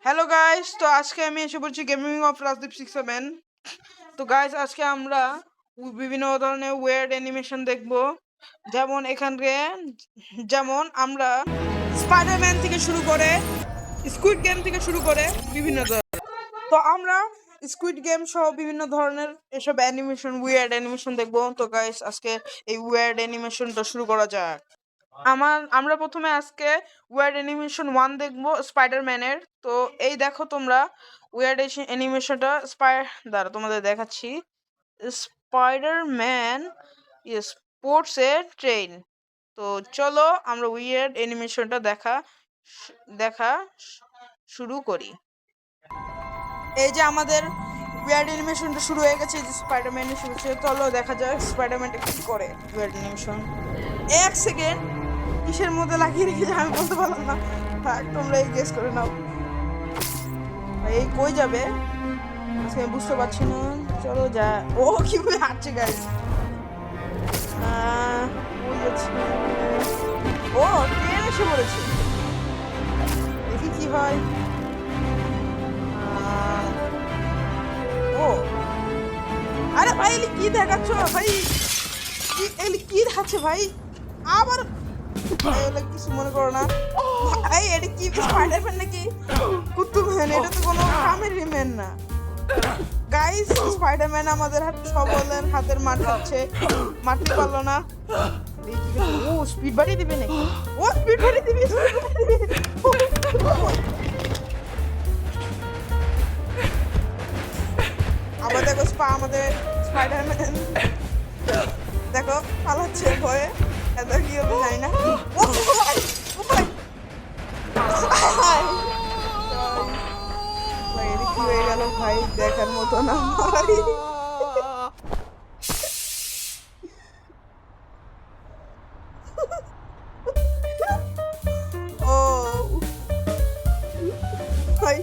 Hello guys, তো আজকে আমি এসে পড়ছি গেমিং অফ রাজদীপ 67। তো গাইস, আজকে আমরা বিভিন্ন ধরনের ওয়ার্ড অ্যানিমেশন দেখব। যেমন আমরা স্পাইডারম্যান থেকে শুরু করে স্কুইড গেম থেকে শুরু করে বিভিন্ন ধরনের। তো আমরা স্কুইড গেম সহ বিভিন্ন ধরনের এসব অ্যানিমেশন ওয়ার্ড অ্যানিমেশন দেখব। তো গাইস, আজকে এই ওয়ার্ড অ্যানিমেশনটা শুরু করা যাক। আমরা প্রথমে আজকে ওয়ার্ড অ্যানিমেশন 1 দেখবো স্পাইডারম্যানের। তো এই দেখো তোমরা ওয়ার্ড অ্যানিমেশনটা দাঁড়া তোমাদের দেখাচ্ছি। স্পাইডারম্যান স্পোর্টস এ ট্রেন। তো চলো আমরা ওয়ার্ড অ্যানিমেশনটা দেখা শুরু করি। এই যে আমাদের ওয়ার্ড অ্যানিমেশনটা শুরু হয়ে গেছে। যে স্পাইডারম্যান শুরু হচ্ছে, চলো দেখা যাক স্পাইডারম্যানটা কি করে। ওয়ার্ড অ্যানিমেশন 1 সেকেন্ড কিসের মধ্যে লাগিয়ে রেখেছে আমি বলতে পারলাম না। থাক, তোমরা এই গেস করে নাও। এই কই যাবে আজকে আমি বুঝতে পারছি না। চলো যা। ও কিভাবে হাঁটছে গাইস। ওই যাচ্ছে। ও ট্রেন এসে পড়েছে, দেখি কি হয়। ও আরে ভাই, এলি কি দেখাচ্ছ ভাই? এলি কি দেখাচ্ছে ভাই? আবার কিছু মনে করো না ভাই। এটা কি স্পাইডারম্যান নাকি কুতুবম্যান? এটা তো কোনো কামের ম্যান না গাইস। স্পাইডারম্যান আমাদের সবলের হাতের মার খাচ্ছে, মারতে পারলো না। ও স্পিড বাড়িয়ে দিবে নাকি? ও স্পিড বাড়িয়ে দিবে। আবার দেখো আমাদের স্পাইডারম্যান দেখো পালাচ্ছে ভয়ে। এত কি হবে জানি না। ও ভাই, ও ভাই, ভাই এটা কি হয়ে গেল ভাই? দেখার মতো না ভাই। ও ভাই,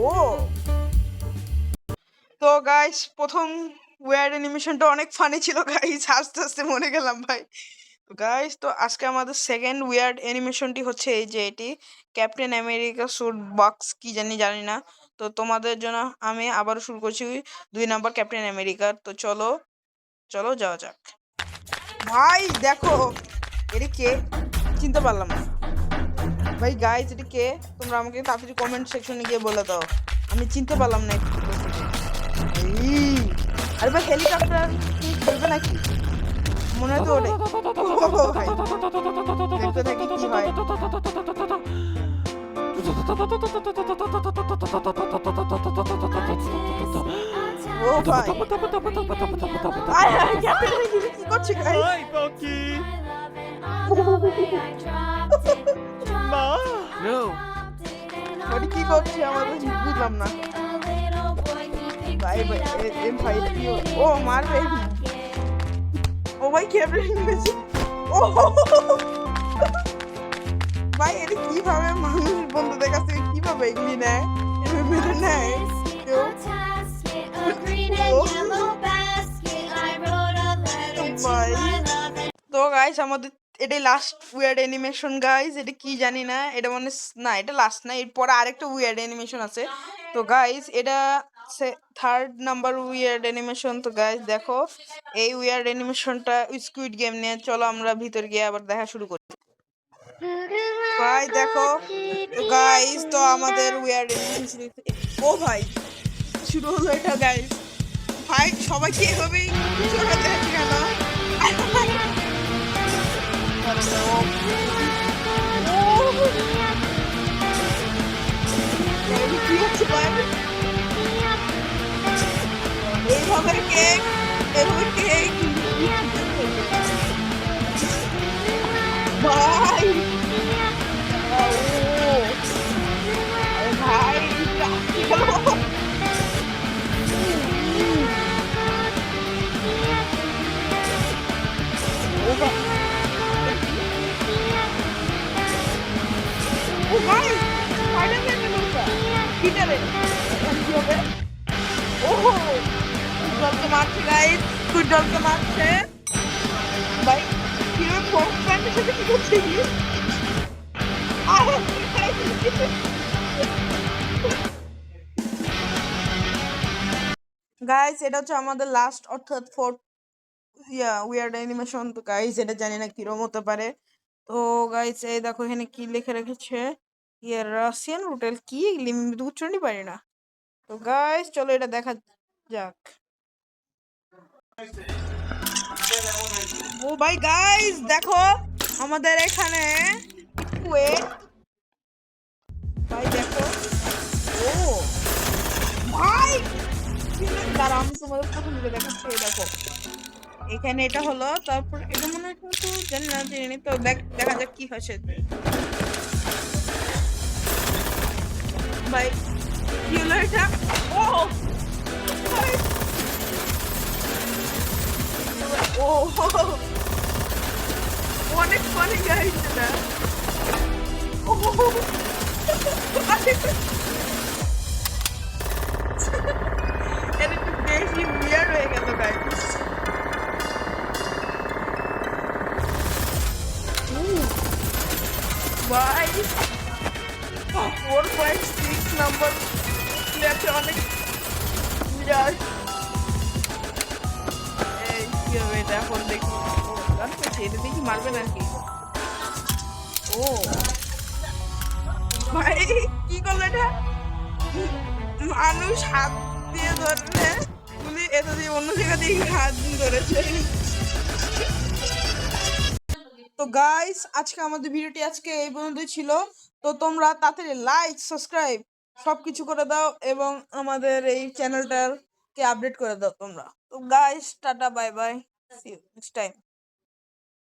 ও তো গাইস, প্রথম ওয়ার্ড অ্যানিমেশনটা অনেক ফানি ছিল গাইস। আস্তে আস্তে মনে গেলাম ভাই। তো গাইস, তো আজকে আমাদের সেকেন্ড ওয়ার্ড অ্যানিমেশনটি হচ্ছে এই যে এটি ক্যাপ্টেন আমেরিকা স্যুট বক্স কি জানি না। তো তোমাদের জন্য আমি আবারও শুরু করছি 2 নাম্বার ক্যাপ্টেন আমেরিকার। তো চলো চলো যাওয়া যাক। ভাই দেখো এটি কে, চিনতে পারলাম না ভাই। গাইস এটি কে? তোমরা আমাকে তাড়াতাড়ি কমেন্ট সেকশনে গিয়ে বলে দাও, আমি চিনতে পারলাম না। আরে ভাই, হেলিকপ্টার চলবে নাকি? মনে হয় তো ওটাই। ভাই দেখতে থাকি কি হয়। ও ভাই, কি করছে guys? Hi, Bucky! Ma! No! ওটা কি করছে আমাদের বুঝলাম না ভাই। ভাই ভাই কি ও মারবে? ও ভাই ক্যামেরা নিয়েছে। ও ভাই, এটা কিভাবে মানুষ বন্ধুদের কাছ থেকে কিভাবে এগুলি নেয়? এভাবে মেরে নেয় কেউ? ভাই তো গাইস, আমাদের এটাই লাস্ট ওয়ার্ড অ্যানিমেশন গাইস। এটা কি জানি না, এটা মানে না, এটা লাস্ট না, এরপরে আরেকটা ওয়ার্ড অ্যানিমেশন আছে। তো গাইস এটা থার্ড নাম্বার ওয়ার্ড অ্যানিমেশন। তো গাইস দেখো এই ওয়ার্ড অ্যানিমেশনটা স্কুইড গেম নিয়ে। চলো আমরা ভিতর গিয়ে আবার দেখা শুরু করি। ভাই দেখো গাইস, তো আমাদের ওয়ার্ড অ্যানিমেশন। ও ভাই শুরু হলো এটা গাইস। ভাই সবাই কি এভাবেই চোখে দেখছে কেন? কি হচ্ছে ভাই? এইভাবে কেক, এভাবে কেক ভাই। ভাই ও ভাই, স্পাইডারম্যান নৌকা পিটারে কি হবে? ও ফুটবলকে মারছে গাইস, ফুটবলকে মারছে ভাই। কিভাবে ফোর্স প্যান্টের সাথে কি করছে? গাইস এটা হচ্ছে আমাদের লাস্ট অর্থাৎ ফোর্থ উইয়ার্ড অ্যানিমেশন। তো গাইস এটা জানি না কিরম হতে পারে। তো গাইস এই দেখো এখানে কি লিখে রেখেছে, রাশিয়ান হোটেল কি লিম্বিত উচ্চারণই পারি না। তো গাইস চলো এটা দেখা যাক। ও ভাই গাইস দেখো আমাদের এখানে ওয়েট ভাই দেখো। ও ভাই দাঁড়া আমি তোমাদের প্রথম দিকে দেখাচ্ছি। এই দেখো এখানে এটা হলো, তারপর এটা মনে হয় কিন্তু জানি না জানি তো দেখা যাক কি হয়েছে। ভাই কি হলো এটা? ও ভাই, ও অনেক ফানি গাইস এটা। ও এটা একটু বেশি উইয়ার্ড হয়ে গেল গাইস। ভাই 4.6 নাম্বার প্লেয়ারটা অনেক বিরাট। এই কি হবে এটা এখন দেখি। ও গান করছে, এটা দেখি মারবে নাকি? ও ভাই কি করলো এটা? মানুষ হাত দিয়ে ধরলে গুলি এটা দিয়ে অন্য জায়গা দিয়ে হাত দিয়ে ধরেছে। তো গাইস আজকে আমাদের ভিডিওটি আজকে এই পর্যন্তই ছিল। তো তোমরা তাড়াতাড়ি লাইক সাবস্ক্রাইব সবকিছু করে দাও এবং আমাদের এই চ্যানেলটাকে আপডেট করে দাও তোমরা। তো guys tata bye bye, see you next time.